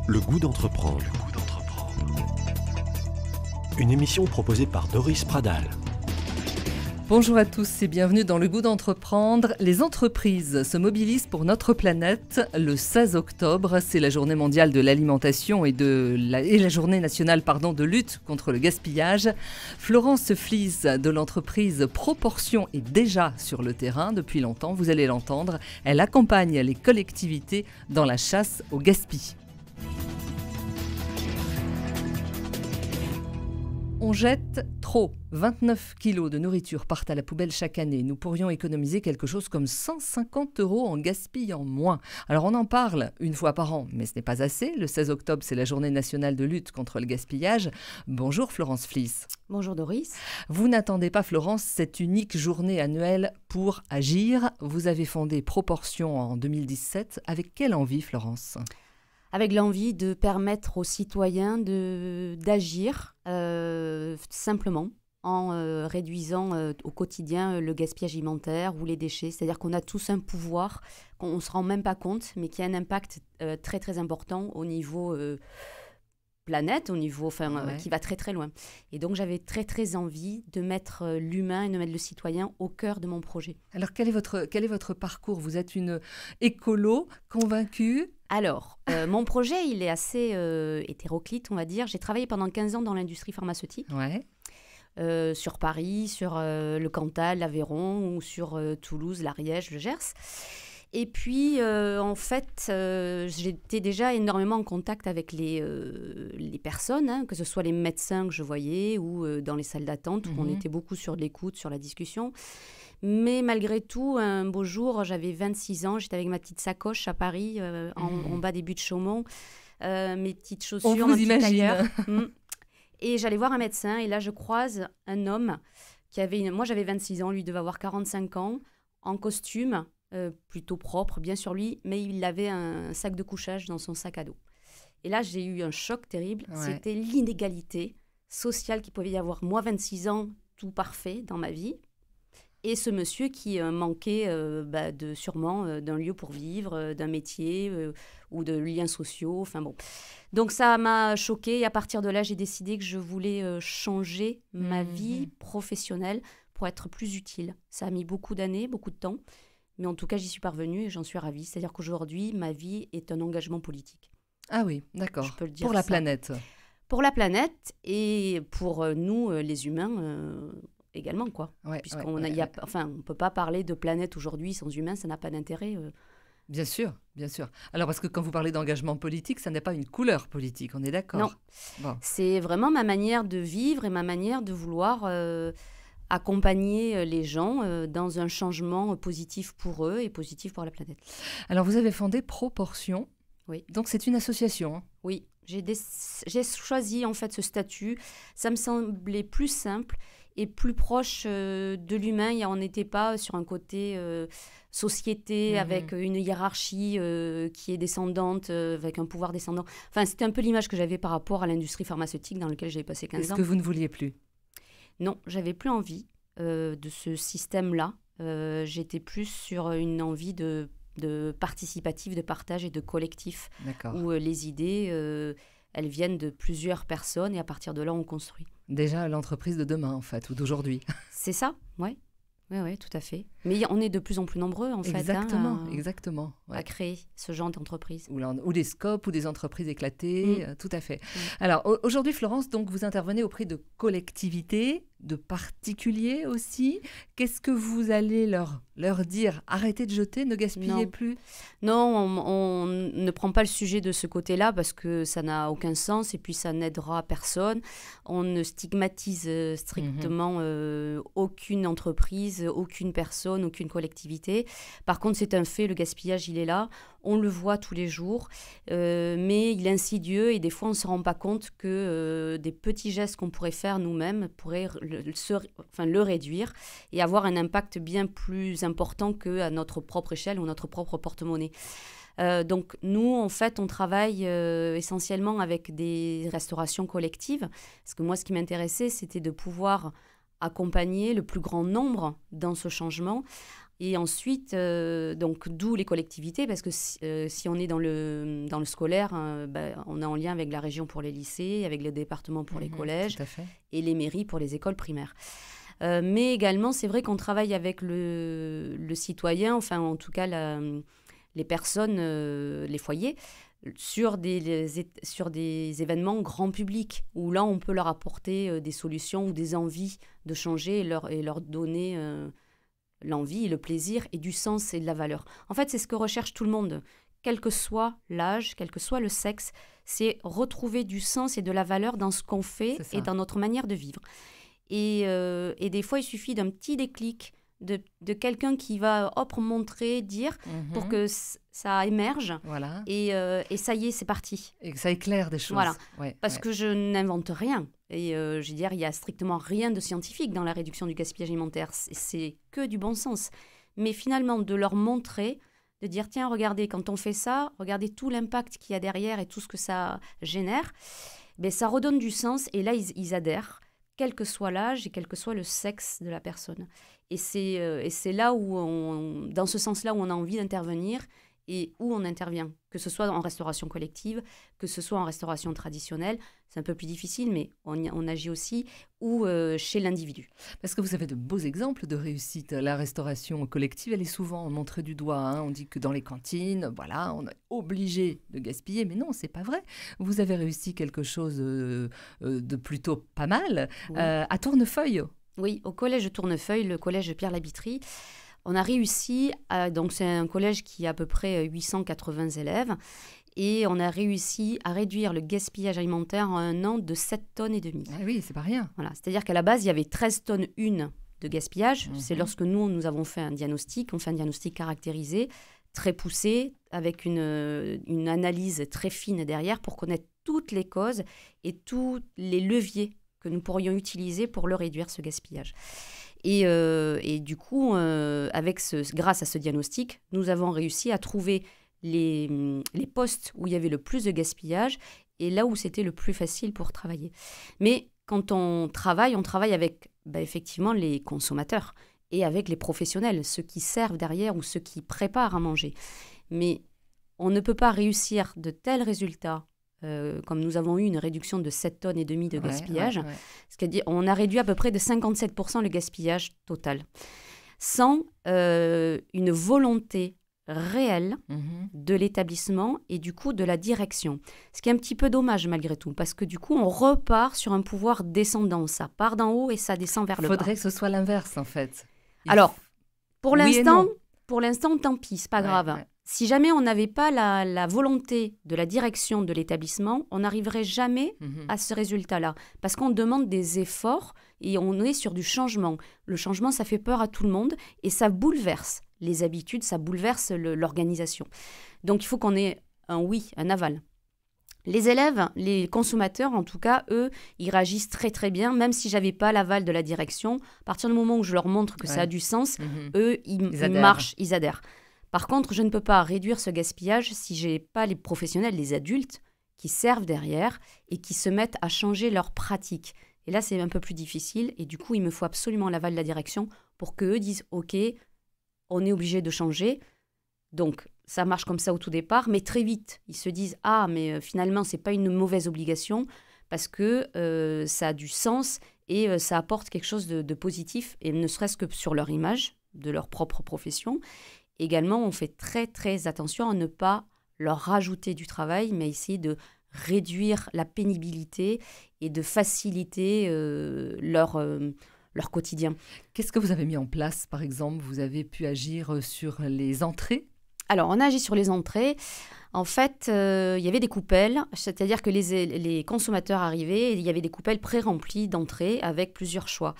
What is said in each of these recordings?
Le goût d'entreprendre. Une émission proposée par Doris Pradal. Bonjour à tous et bienvenue dans Le goût d'entreprendre. Les entreprises se mobilisent pour notre planète. Le 16 octobre, c'est la journée mondiale de l'alimentation et la journée nationale de lutte contre le gaspillage. Florence Flies de l'entreprise Proportion est déjà sur le terrain depuis longtemps, vous allez l'entendre. Elle accompagne les collectivités dans la chasse au gaspillage. On jette trop. 29 kilos de nourriture partent à la poubelle chaque année. Nous pourrions économiser quelque chose comme 150 € en gaspillant moins. Alors on en parle une fois par an, mais ce n'est pas assez. Le 16 octobre, c'est la journée nationale de lutte contre le gaspillage. Bonjour Florence Flies. Bonjour Doris. Vous n'attendez pas Florence, cette unique journée annuelle pour agir. Vous avez fondé Proportion en 2017. Avec quelle envie Florence ? Avec l'envie de permettre aux citoyens d'agir simplement en réduisant au quotidien le gaspillage alimentaire ou les déchets. C'est-à-dire qu'on a tous un pouvoir qu'on ne se rend même pas compte, mais qui a un impact très très important au niveau planète, au niveau qui va très très loin. Et donc j'avais très très envie de mettre l'humain et de mettre le citoyen au cœur de mon projet. Alors quel est votre parcours ? Vous êtes une écolo convaincue ? Alors, mon projet, il est assez hétéroclite, on va dire. J'ai travaillé pendant 15 ans dans l'industrie pharmaceutique, sur Paris, sur le Cantal, l'Aveyron, ou sur Toulouse, l'Ariège, le Gers. Et puis, en fait, j'étais déjà énormément en contact avec les personnes, que ce soit les médecins que je voyais ou dans les salles d'attente, où on était beaucoup sur l'écoute, sur la discussion. Mais malgré tout, un beau jour, j'avais 26 ans, j'étais avec ma petite sacoche à Paris, en bas des buttes de Chaumont, mes petites chaussures, ma petite tailleur. Et j'allais voir un médecin, et là, je croise un homme qui avait... Moi, j'avais 26 ans, lui devait avoir 45 ans, en costume, plutôt propre, bien sur lui, mais il avait un sac de couchage dans son sac à dos. Et là, j'ai eu un choc terrible. Ouais. C'était l'inégalité sociale qu'il pouvait y avoir. Moi, 26 ans, tout parfait dans ma vie. Et ce monsieur qui manquait sûrement d'un lieu pour vivre, d'un métier ou de liens sociaux. Enfin bon. Donc ça m'a choquée. Et à partir de là, j'ai décidé que je voulais changer ma vie professionnelle pour être plus utile. Ça a mis beaucoup d'années, beaucoup de temps. Mais en tout cas, j'y suis parvenue et j'en suis ravie. C'est-à-dire qu'aujourd'hui, ma vie est un engagement politique. Ah oui, d'accord. Je peux le dire. Pour la planète. Pour la planète et pour nous, les humains... également, quoi. Puisqu'on on peut pas parler de planète aujourd'hui sans humains, ça n'a pas d'intérêt. Bien sûr, bien sûr. Alors, parce que quand vous parlez d'engagement politique, ça n'est pas une couleur politique, on est d'accord ? Non, c'est vraiment ma manière de vivre et ma manière de vouloir accompagner les gens dans un changement positif pour eux et positif pour la planète. Alors, vous avez fondé Proportion. Oui. Donc, c'est une association. Oui, j'ai choisi en fait ce statut. Ça me semblait plus simple et plus proche de l'humain. On n'était pas sur un côté société avec une hiérarchie qui est descendante, avec un pouvoir descendant. Enfin, c'était un peu l'image que j'avais par rapport à l'industrie pharmaceutique dans laquelle j'avais passé 15 ans. Est-ce que vous ne vouliez plus ? Non, j'avais plus envie de ce système-là. J'étais plus sur une envie de participatif, de partage et de collectif. D'accord. Où les idées, elles viennent de plusieurs personnes et à partir de là, on construit. Déjà l'entreprise de demain, en fait, ou d'aujourd'hui. C'est ça, oui. Oui, tout à fait. Mais on est de plus en plus nombreux, en fait. Exactement. Ouais. À créer ce genre d'entreprise. Ou des scopes, ou des entreprises éclatées, tout à fait. Alors, aujourd'hui, Florence, donc, vous intervenez auprès de collectivités, de particuliers aussi. Qu'est-ce que vous allez leur dire ? Arrêtez de jeter, ne gaspillez plus ? Non, on ne prend pas le sujet de ce côté-là parce que ça n'a aucun sens et puis ça n'aidera personne. On ne stigmatise strictement aucune entreprise, aucune personne, aucune collectivité. Par contre, c'est un fait, le gaspillage, il est là. On le voit tous les jours, mais il est insidieux et des fois, on ne se rend pas compte que des petits gestes qu'on pourrait faire nous-mêmes pourraient le réduire et avoir un impact bien plus important qu'à notre propre échelle ou notre propre porte-monnaie. Donc nous, en fait, on travaille essentiellement avec des restaurations collectives, parce que moi, ce qui m'intéressait, c'était de pouvoir accompagner le plus grand nombre dans ce changement Et ensuite, donc d'où les collectivités, parce que si on est dans le scolaire, on est en lien avec la région pour les lycées, avec le département pour les collèges et les mairies pour les écoles primaires. Mais également, c'est vrai qu'on travaille avec le citoyen, enfin en tout cas les personnes, les foyers, sur des événements grand public, où là on peut leur apporter des solutions ou des envies de changer et leur donner l'envie, le plaisir et du sens et de la valeur. En fait, c'est ce que recherche tout le monde, quel que soit l'âge, quel que soit le sexe, c'est retrouver du sens et de la valeur dans ce qu'on fait et dans notre manière de vivre. Et des fois, il suffit d'un petit déclic de quelqu'un qui va montrer, dire, pour que ça émerge. Voilà. Et ça y est, c'est parti. Et que ça éclaire des choses. Voilà. Parce que je n'invente rien. Et je veux dire, il n'y a strictement rien de scientifique dans la réduction du gaspillage alimentaire. C'est que du bon sens. Mais finalement, de leur montrer, de dire, tiens, regardez, quand on fait ça, regardez tout l'impact qu'il y a derrière et tout ce que ça génère, ça redonne du sens. Et là, ils adhèrent, quel que soit l'âge et quel que soit le sexe de la personne. Et c'est là où dans ce sens-là où on a envie d'intervenir et où on intervient, que ce soit en restauration collective, que ce soit en restauration traditionnelle, c'est un peu plus difficile, mais on agit aussi, ou chez l'individu. Parce que vous avez de beaux exemples de réussite. La restauration collective, elle est souvent montrée du doigt. Hein. On dit que dans les cantines, voilà, on est obligé de gaspiller, mais non, c'est pas vrai. Vous avez réussi quelque chose de plutôt pas mal à Tournefeuille. Oui, au collège Tournefeuille, le collège Pierre-Labitrie. On a réussi, donc c'est un collège qui a à peu près 880 élèves, et on a réussi à réduire le gaspillage alimentaire en un an de 7,5 tonnes. Ah oui, c'est pas rien. Voilà, c'est-à-dire qu'à la base, il y avait 13 tonnes de gaspillage. C'est lorsque nous avons fait un diagnostic, on fait un diagnostic caractérisé, très poussé, avec une analyse très fine derrière pour connaître toutes les causes et tous les leviers que nous pourrions utiliser pour le réduire, ce gaspillage. Et du coup, grâce à ce diagnostic, nous avons réussi à trouver les postes où il y avait le plus de gaspillage et là où c'était le plus facile pour travailler. Mais quand on travaille avec effectivement les consommateurs et avec les professionnels, ceux qui servent derrière ou ceux qui préparent à manger. Mais on ne peut pas réussir de tels résultats comme nous avons eu une réduction de 7,5 tonnes de gaspillage, c'est-à-dire on a réduit à peu près de 57% le gaspillage total, sans une volonté réelle de l'établissement et du coup de la direction. Ce qui est un petit peu dommage malgré tout, parce que du coup on repart sur un pouvoir descendant, ça part d'en haut et ça descend vers le bas. Il faudrait que ce soit l'inverse en fait. Alors, pour l'instant, tant pis, c'est pas grave. Ouais. Si jamais on n'avait pas la volonté de la direction de l'établissement, on n'arriverait jamais à ce résultat-là. Parce qu'on demande des efforts et on est sur du changement. Le changement, ça fait peur à tout le monde et ça bouleverse les habitudes, ça bouleverse l'organisation. Donc il faut qu'on ait un aval. Les élèves, les consommateurs, en tout cas, eux, ils réagissent très très bien, même si j'avais pas l'aval de la direction. À partir du moment où je leur montre que ça a du sens, eux, ils marchent, ils adhèrent. Par contre, je ne peux pas réduire ce gaspillage si je n'ai pas les professionnels, les adultes, qui servent derrière et qui se mettent à changer leurs pratiques. Et là, c'est un peu plus difficile. Et du coup, il me faut absolument l'aval de la direction pour qu'eux disent « Ok, on est obligé de changer ». Donc, ça marche comme ça au tout départ, mais très vite, ils se disent « Ah, mais finalement, ce n'est pas une mauvaise obligation parce que ça a du sens et ça apporte quelque chose de positif, et ne serait-ce que sur leur image, de leur propre profession ». Également, on fait très, très attention à ne pas leur rajouter du travail, mais essayer de réduire la pénibilité et de faciliter leur quotidien. Qu'est-ce que vous avez mis en place, par exemple? Vous avez pu agir sur les entrées? Alors, on a agi sur les entrées. En fait, il y avait des coupelles, c'est-à-dire que les consommateurs arrivaient, et il y avait des coupelles pré-remplies d'entrées avec plusieurs choix.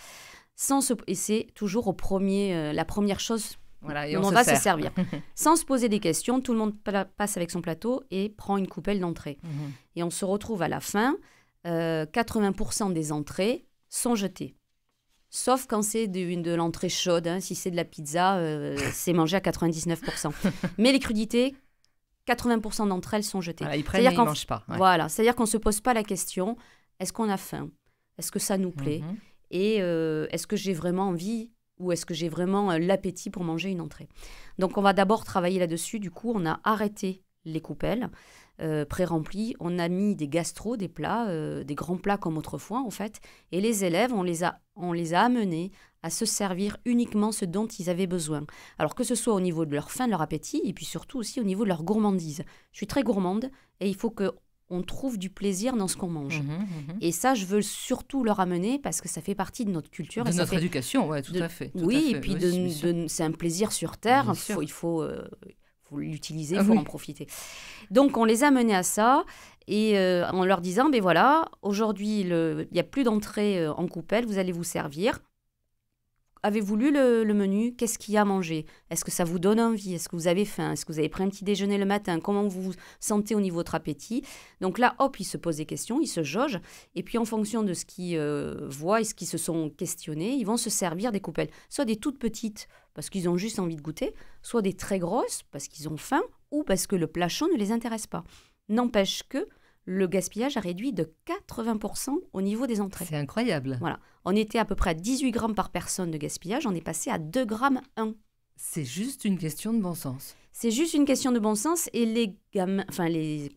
Et c'est toujours la première chose. Voilà, et on va se servir. Sans se poser des questions, tout le monde passe avec son plateau et prend une coupelle d'entrée. Et on se retrouve à la fin, 80% des entrées sont jetées. Sauf quand c'est de l'entrée chaude. Si c'est de la pizza, c'est mangé à 99%. Mais les crudités, 80% d'entre elles sont jetées. Voilà, ils prennent, mais ils ne mangent pas. Ouais. Voilà, c'est-à-dire qu'on ne se pose pas la question, est-ce qu'on a faim? Est-ce que ça nous plaît? Et est-ce que j'ai vraiment envie ou est-ce que j'ai vraiment l'appétit pour manger une entrée? Donc, on va d'abord travailler là-dessus. Du coup, on a arrêté les coupelles pré-remplies. On a mis des gastros, des plats, des grands plats comme autrefois, en fait. Et les élèves, on les a amenés à se servir uniquement ce dont ils avaient besoin. Alors que ce soit au niveau de leur faim, de leur appétit, et puis surtout aussi au niveau de leur gourmandise. Je suis très gourmande et il faut qu'on trouve du plaisir dans ce qu'on mange. Et ça, je veux surtout leur amener parce que ça fait partie de notre culture. De et notre ça fait éducation, oui, tout à fait. Oui, et puis c'est un plaisir sur Terre. Il faut l'utiliser, il faut en profiter. Donc, on les a amenés à ça et en leur disant, ben voilà, aujourd'hui, il n'y a plus d'entrée en coupelle, vous allez vous servir. Avez-vous lu le menu? Qu'est-ce qu'il y a à manger? Est-ce que ça vous donne envie? Est-ce que vous avez faim? Est-ce que vous avez pris un petit déjeuner le matin? Comment vous vous sentez au niveau de votre appétit? Donc là, hop, ils se posent des questions, ils se jaugent. Et puis en fonction de ce qu'ils voient et ce qu'ils se sont questionnés, ils vont se servir des coupelles. Soit des toutes petites, parce qu'ils ont juste envie de goûter, soit des très grosses, parce qu'ils ont faim, ou parce que le plat chaud ne les intéresse pas. N'empêche que le gaspillage a réduit de 80% au niveau des entrées. C'est incroyable. Voilà. On était à peu près à 18 grammes par personne de gaspillage, on est passé à 2 grammes 1. C'est juste une question de bon sens. C'est juste une question de bon sens et les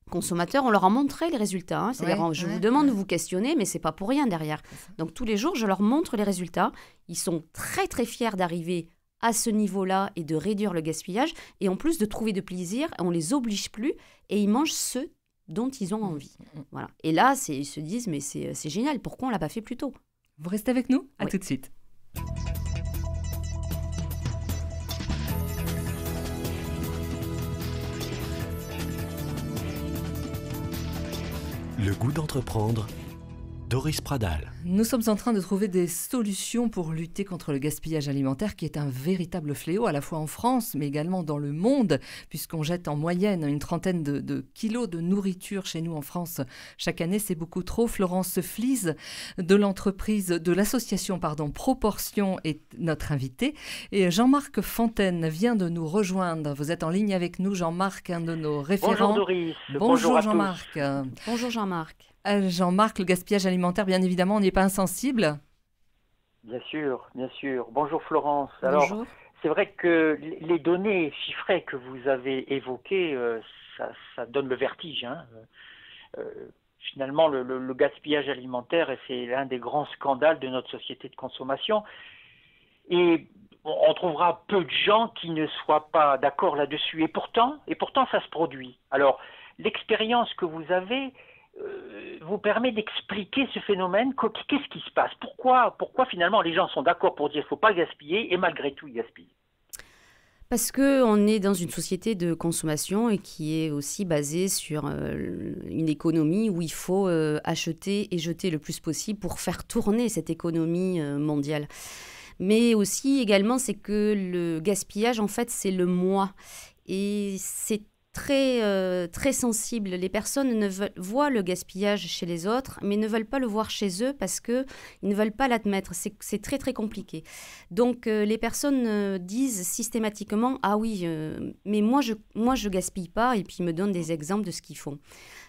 consommateurs, on leur a montré les résultats. Hein. C'est-à-dire, je vous demande de vous questionner, mais c'est pas pour rien derrière. Donc tous les jours, je leur montre les résultats. Ils sont très très fiers d'arriver à ce niveau-là et de réduire le gaspillage et en plus de trouver de plaisir, on les oblige plus et ils mangent ce dont ils ont envie. Voilà. Et là, ils se disent, mais c'est génial, pourquoi on ne l'a pas fait plus tôt? Vous restez avec nous? À Oui. tout de suite. Le goût d'entreprendre, Doris Pradal. Nous sommes en train de trouver des solutions pour lutter contre le gaspillage alimentaire qui est un véritable fléau à la fois en France mais également dans le monde puisqu'on jette en moyenne une trentaine de kilos de nourriture chez nous en France chaque année. C'est beaucoup trop. Florence Flies de l'association Proportion est notre invitée et Jean-Marc Fontaine vient de nous rejoindre. Vous êtes en ligne avec nous, Jean-Marc, un de nos référents. Bonjour Doris. Bonjour Jean-Marc. Bonjour Jean-Marc. Jean-Marc, le gaspillage alimentaire, bien évidemment, on n'y est pas insensible. Bien sûr, bien sûr. Bonjour Florence. Bonjour. Alors, c'est vrai que les données chiffrées que vous avez évoquées, ça donne le vertige. Hein. Finalement, le gaspillage alimentaire, c'est l'un des grands scandales de notre société de consommation. Et on trouvera peu de gens qui ne soient pas d'accord là-dessus. Et pourtant, ça se produit. Alors, l'expérience que vous avez vous permet d'expliquer ce phénomène. Qu'est-ce qui se passe? Pourquoi finalement les gens sont d'accord pour dire qu'il ne faut pas gaspiller et malgré tout ils gaspillent? Parce qu'on est dans une société de consommation et qui est aussi basée sur une économie où il faut acheter et jeter le plus possible pour faire tourner cette économie mondiale. Mais aussi également, c'est que le gaspillage, en fait, c'est le moi. Et c'est très sensible. Les personnes voient le gaspillage chez les autres, mais ne veulent pas le voir chez eux parce qu'ils ne veulent pas l'admettre. C'est très, très compliqué. Donc, les personnes disent systématiquement « Ah oui, mais moi, je gaspille pas » et puis ils me donnent des exemples de ce qu'ils font.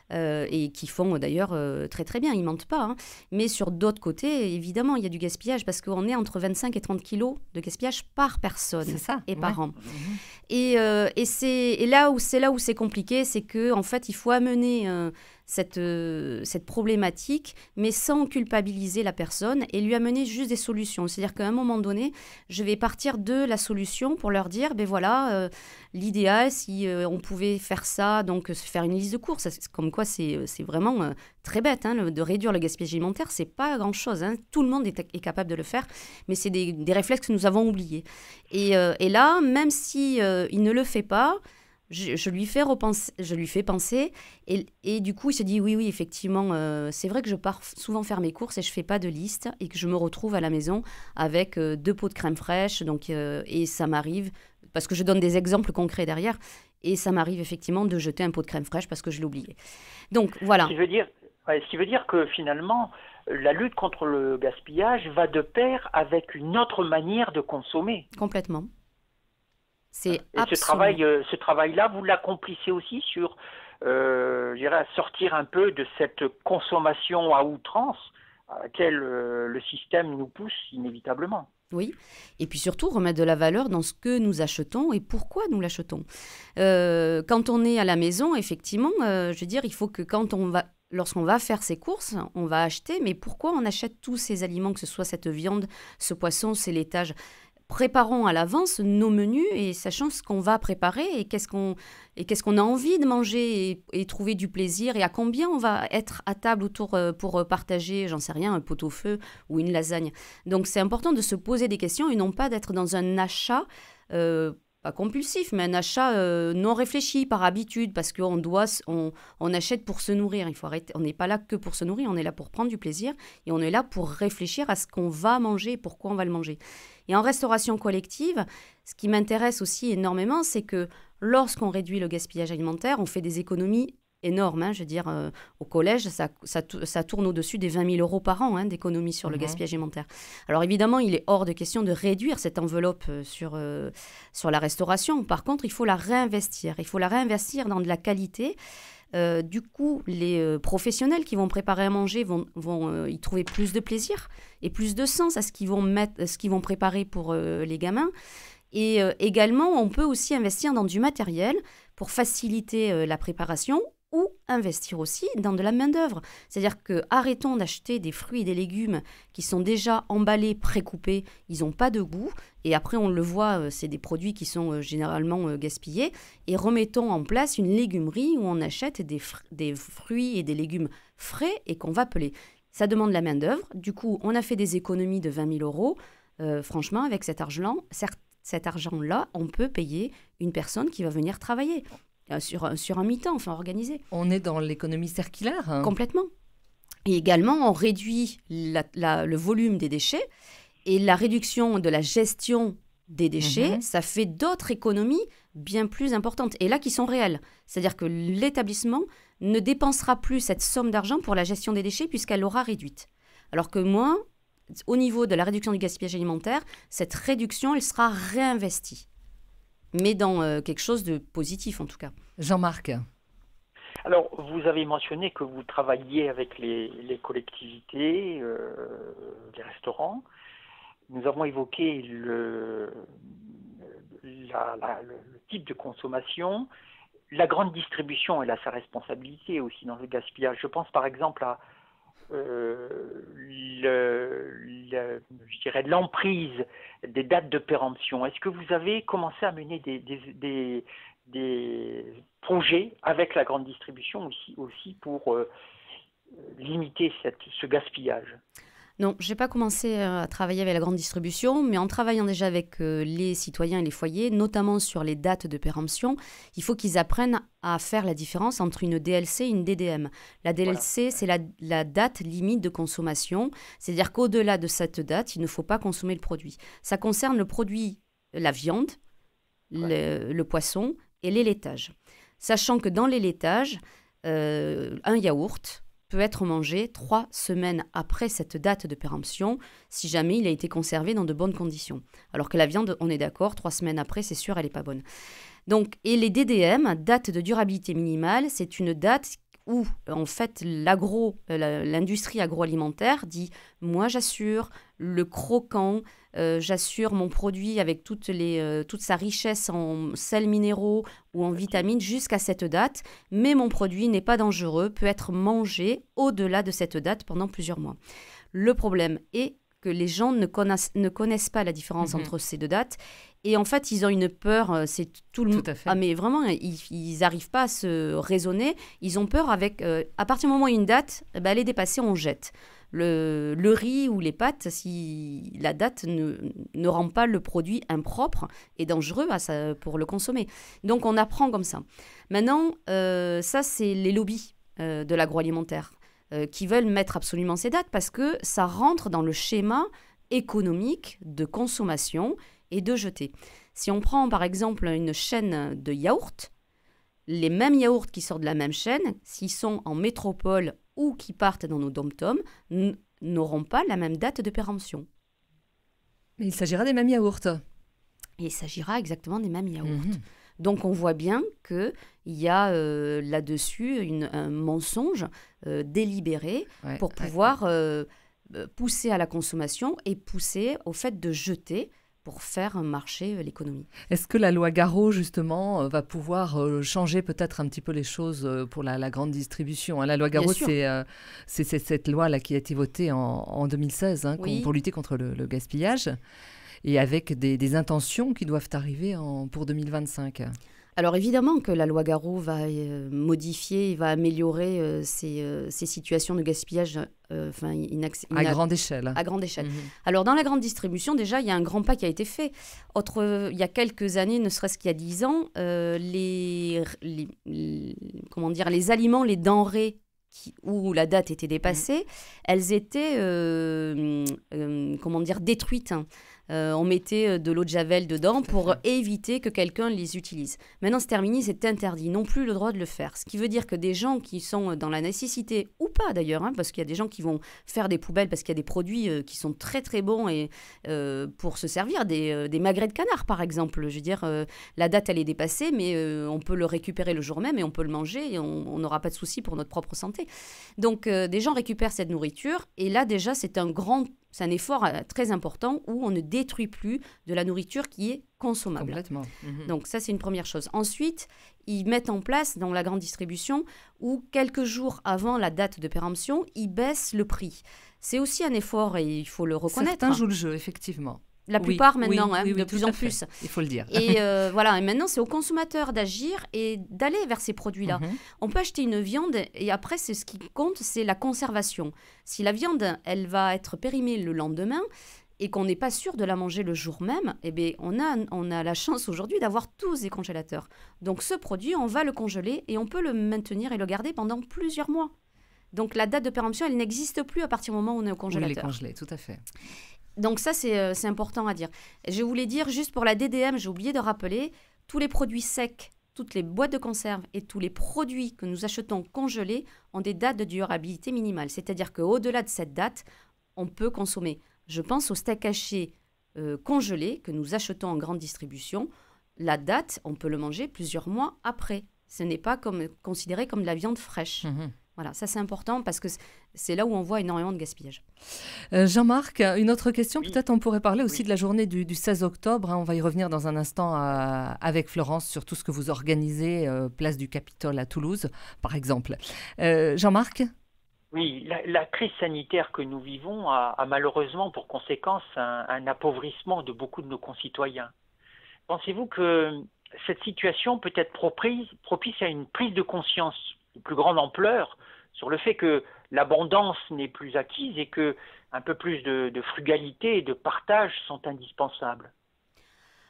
Et qui font d'ailleurs très très bien, ils mentent pas. Hein. Mais sur d'autres côtés, évidemment, il y a du gaspillage parce qu'on est entre 25 et 30 kilos de gaspillage par personne et par an. Et c'est là où c'est compliqué, c'est qu'en fait, il faut amener cette problématique, mais sans culpabiliser la personne et lui amener juste des solutions. C'est-à-dire qu'à un moment donné, je vais partir de la solution pour leur dire, ben voilà, l'idéal, si on pouvait faire ça, donc se faire une liste de courses, comme quoi c'est vraiment très bête, hein, de réduire le gaspillage alimentaire, c'est pas grand-chose. Hein. Tout le monde est capable de le faire, mais c'est des réflexes que nous avons oubliés. Et là, même si il ne le fait pas, je lui fais penser et du coup il se dit oui effectivement c'est vrai que je pars souvent faire mes courses et je fais pas de liste et que je me retrouve à la maison avec 2 pots de crème fraîche donc et ça m'arrive parce que je donne des exemples concrets derrière et ça m'arrive effectivement de jeter un pot de crème fraîche parce que je l'ai oublié. Donc voilà. Ce qui veut dire que finalement la lutte contre le gaspillage va de pair avec une autre manière de consommer. Complètement. Et ce travail-là, vous l'accomplissez aussi sur, je dirais, sortir un peu de cette consommation à outrance à laquelle le système nous pousse inévitablement. Oui, et puis surtout remettre de la valeur dans ce que nous achetons et pourquoi nous l'achetons. Quand on est à la maison, effectivement, je veux dire, il faut que lorsqu'on va faire ses courses, on va acheter, mais pourquoi on achète tous ces aliments, que ce soit cette viande, ce poisson, ces laitages? Préparons à l'avance nos menus et sachant ce qu'on va préparer et qu'est-ce qu'on a envie de manger et trouver du plaisir et à combien on va être à table autour pour partager, j'en sais rien, un pot-au-feu ou une lasagne. Donc c'est important de se poser des questions et non pas d'être dans un achat pas compulsif, mais un achat non réfléchi par habitude parce qu'on on achète pour se nourrir. Il faut arrêter. On n'est pas là que pour se nourrir, on est là pour prendre du plaisir et on est là pour réfléchir à ce qu'on va manger et pourquoi on va le manger. Et en restauration collective, ce qui m'intéresse aussi énormément, c'est que lorsqu'on réduit le gaspillage alimentaire, on fait des économies énormes. Hein. Je veux dire, au collège, ça tourne au-dessus des 20 000 euros par an d'économies sur le gaspillage alimentaire. Alors évidemment, il est hors de question de réduire cette enveloppe sur la restauration. Par contre, il faut la réinvestir. Il faut la réinvestir dans de la qualité. Du coup, les professionnels qui vont préparer à manger vont y trouver plus de plaisir et plus de sens à ce qu'ils vont préparer pour les gamins. Et également, on peut aussi investir dans du matériel pour faciliter la préparation ou investir aussi dans de la main-d'œuvre. C'est-à-dire que arrêtons d'acheter des fruits et des légumes qui sont déjà emballés, précoupés, ils n'ont pas de goût, et après on le voit, c'est des produits qui sont généralement gaspillés, et remettons en place une légumerie où on achète des fruits et des légumes frais et qu'on va peler. Ça demande la main-d'œuvre, du coup on a fait des économies de 20 000 euros, franchement avec cet argent-là, on peut payer une personne qui va venir travailler. Sur un mi-temps, enfin organisé. On est dans l'économie circulaire. Hein. Complètement. Et également, on réduit le volume des déchets et la réduction de la gestion des déchets, ça fait d'autres économies bien plus importantes et là qui sont réelles. C'est-à-dire que l'établissement ne dépensera plus cette somme d'argent pour la gestion des déchets puisqu'elle l'aura réduite. Alors que moi, au niveau de la réduction du gaspillage alimentaire, cette réduction, elle sera réinvestie. Mais dans quelque chose de positif en tout cas. Jean-Marc. Alors, vous avez mentionné que vous travailliez avec les collectivités, les restaurants. Nous avons évoqué le type de consommation. La grande distribution, elle a sa responsabilité aussi dans le gaspillage. Je pense par exemple à je dirais l'emprise des dates de péremption. Est-ce que vous avez commencé à mener des projets avec la grande distribution aussi pour limiter ce gaspillage? Non, je n'ai pas commencé à travailler avec la grande distribution, mais en travaillant déjà avec les citoyens et les foyers, notamment sur les dates de péremption, il faut qu'ils apprennent à faire la différence entre une DLC et une DDM. La DLC, c'est la date limite de consommation, c'est-à-dire qu'au-delà de cette date, il ne faut pas consommer le produit. Ça concerne le produit, la viande, le poisson et les laitages. Sachant que dans les laitages, un yaourt peut être mangé 3 semaines après cette date de péremption si jamais il a été conservé dans de bonnes conditions. Alors que la viande, on est d'accord, 3 semaines après, c'est sûr, elle n'est pas bonne. Donc, et les DDM, date de durabilité minimale, c'est une date où, en fait, l'industrie agroalimentaire dit « moi, j'assure le croquant, j'assure mon produit avec toute sa richesse en sels minéraux ou en vitamines jusqu'à cette date, mais mon produit n'est pas dangereux, peut être mangé au-delà de cette date pendant plusieurs mois. » Le problème est que les gens ne connaissent pas la différence entre ces deux dates. Et en fait, ils ont une peur, c'est tout le monde. Tout à fait. Ah, mais vraiment, ils n'arrivent pas à se raisonner. Ils ont peur avec. À partir du moment où il y a une date, elle est dépassée, on jette. Le riz ou les pâtes, si la date ne rend pas le produit impropre et dangereux pour le consommer. Donc, on apprend comme ça. Maintenant, ça, c'est les lobbies de l'agroalimentaire qui veulent mettre absolument ces dates parce que ça rentre dans le schéma économique de consommation et de jeter. Si on prend par exemple une chaîne de yaourts, les mêmes yaourts qui sortent de la même chaîne, s'ils sont en métropole ou qui partent dans nos dom-toms, n'auront pas la même date de péremption. Mais il s'agira des mêmes yaourts. Et il s'agira exactement des mêmes yaourts. Donc on voit bien qu'il y a là-dessus un mensonge délibéré pour pouvoir pousser à la consommation et pousser au fait de jeter pour faire marcher l'économie. Est-ce que la loi Garot, justement, va pouvoir changer peut-être un petit peu les choses pour la grande distribution, hein? La loi Garot, c'est cette loi-là qui a été votée en 2016 Oui. pour lutter contre le gaspillage, et avec des intentions qui doivent arriver pour 2025. Alors évidemment que la loi Garot va modifier, va améliorer ces situations de gaspillage à grande échelle. À grande échelle. Alors dans la grande distribution, déjà, il y a un grand pas qui a été fait. Il y a quelques années, ne serait-ce qu'il y a 10 ans, les aliments, les denrées où la date était dépassée, elles étaient détruites. On mettait de l'eau de Javel dedans pour éviter que quelqu'un les utilise. Maintenant, c'est terminé, c'est interdit. Ils n'ont plus le droit de le faire. Ce qui veut dire que des gens qui sont dans la nécessité, ou pas d'ailleurs, parce qu'il y a des gens qui vont faire des poubelles parce qu'il y a des produits qui sont très très bons et, pour se servir, des magrets de canard par exemple. Je veux dire, la date elle est dépassée, mais on peut le récupérer le jour même et on peut le manger et on n'aura pas de souci pour notre propre santé. Donc des gens récupèrent cette nourriture et là déjà c'est un effort très important où on ne détruit plus de la nourriture qui est consommable. Complètement. Donc ça, c'est une première chose. Ensuite, ils mettent en place dans la grande distribution où quelques jours avant la date de péremption, ils baissent le prix. C'est aussi un effort et il faut le reconnaître. Certains jouent le jeu, effectivement. La plupart maintenant, de plus en plus. Il faut le dire. Et voilà, et maintenant c'est aux consommateurs d'agir et d'aller vers ces produits-là. On peut acheter une viande et après, ce qui compte, c'est la conservation. Si la viande, elle va être périmée le lendemain et qu'on n'est pas sûr de la manger le jour même, eh bien, on a la chance aujourd'hui d'avoir tous des congélateurs. Donc ce produit, on va le congeler et on peut le maintenir et le garder pendant plusieurs mois. Donc la date de péremption, elle n'existe plus à partir du moment où on est au congélateur. Oui, il est congelé, tout à fait. Donc ça, c'est important à dire. Je voulais dire, juste pour la DDM, j'ai oublié de rappeler, tous les produits secs, toutes les boîtes de conserve et tous les produits que nous achetons congelés ont des dates de durabilité minimale. C'est-à-dire qu'au-delà de cette date, on peut consommer. Je pense au steak haché congelé que nous achetons en grande distribution. La date, on peut le manger plusieurs mois après. Ce n'est pas considéré comme de la viande fraîche. Voilà, ça c'est important parce que c'est là où on voit énormément de gaspillage. Jean-Marc, une autre question, Oui. peut-être on pourrait parler aussi de la journée du 16 octobre. On va y revenir dans un instant avec Florence sur tout ce que vous organisez, place du Capitole à Toulouse, par exemple. Jean-Marc ? Oui, la crise sanitaire que nous vivons a malheureusement pour conséquence un appauvrissement de beaucoup de nos concitoyens. Pensez-vous que cette situation peut être propice à une prise de conscience de plus grande ampleur sur le fait que l'abondance n'est plus acquise et que un peu plus de frugalité et de partage sont indispensables?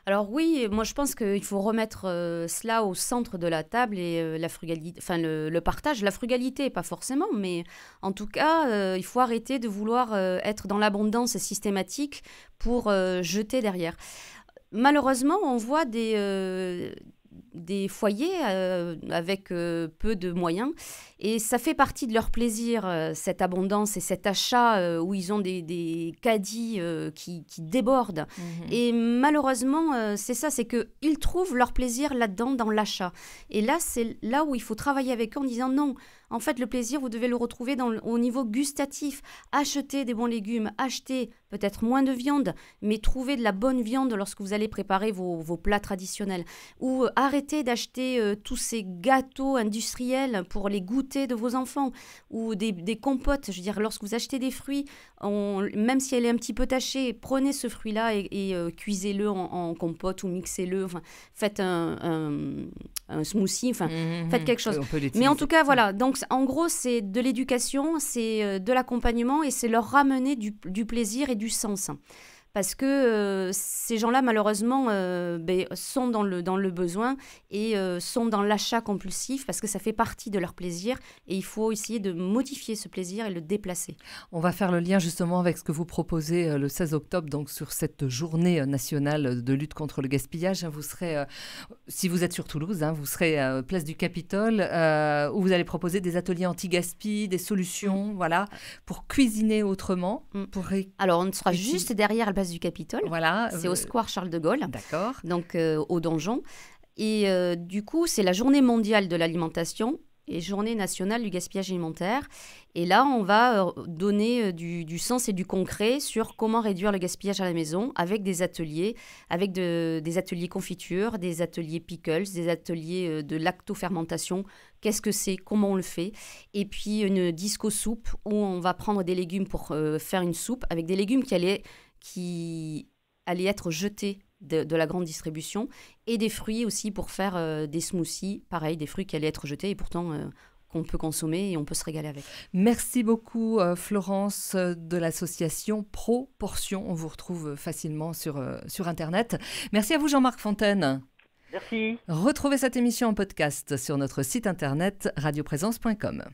Alors oui, moi je pense qu'il faut remettre cela au centre de la table et la frugalité, enfin le partage, la frugalité pas forcément, mais en tout cas il faut arrêter de vouloir être dans l'abondance systématique pour jeter derrière. Malheureusement, on voit des foyers avec peu de moyens et ça fait partie de leur plaisir, cette abondance et cet achat où ils ont des caddies qui débordent. Et malheureusement, c'est ça, c'est qu'ils trouvent leur plaisir là-dedans, dans l'achat. Et là, c'est là où il faut travailler avec eux en disant non. En fait, le plaisir, vous devez le retrouver au niveau gustatif. Achetez des bons légumes, achetez peut-être moins de viande, mais trouvez de la bonne viande lorsque vous allez préparer vos plats traditionnels. Ou arrêtez d'acheter tous ces gâteaux industriels pour les goûter de vos enfants. Ou des compotes. Je veux dire, lorsque vous achetez des fruits, même si elle est un petit peu tachée, prenez ce fruit-là et cuisez-le en compote ou mixez-le. Enfin, faites un smoothie, enfin, faites quelque chose. Mais en tout cas, voilà. Donc, en gros, c'est de l'éducation, c'est de l'accompagnement et c'est leur ramener du plaisir et du sens. Parce que ces gens-là, malheureusement, sont dans le besoin et sont dans l'achat compulsif parce que ça fait partie de leur plaisir et il faut essayer de modifier ce plaisir et le déplacer. On va faire le lien justement avec ce que vous proposez le 16 octobre, donc sur cette journée nationale de lutte contre le gaspillage. Vous serez, si vous êtes sur Toulouse, vous serez place du Capitole où vous allez proposer des ateliers anti-gaspi, des solutions, voilà, pour cuisiner autrement. Alors, on sera juste derrière la place du Capitole. Voilà, c'est au square Charles de Gaulle. D'accord. Donc au donjon. Et du coup, c'est la journée mondiale de l'alimentation. et Journée nationale du gaspillage alimentaire. Et là, on va donner du sens et du concret sur comment réduire le gaspillage à la maison avec des ateliers, avec des ateliers confiture, des ateliers pickles, des ateliers de lactofermentation. Qu'est-ce que c'est, comment on le fait. Et puis une disco soupe où on va prendre des légumes pour faire une soupe avec des légumes qui allaient être jetés de la grande distribution et des fruits aussi pour faire des smoothies, pareil, des fruits qui allaient être jetés et pourtant qu'on peut consommer et on peut se régaler avec. Merci beaucoup Florence de l'association Proportion. On vous retrouve facilement sur Internet. Merci à vous Jean-Marc Fontaine. Merci. Retrouvez cette émission en podcast sur notre site internet radioprésence.com.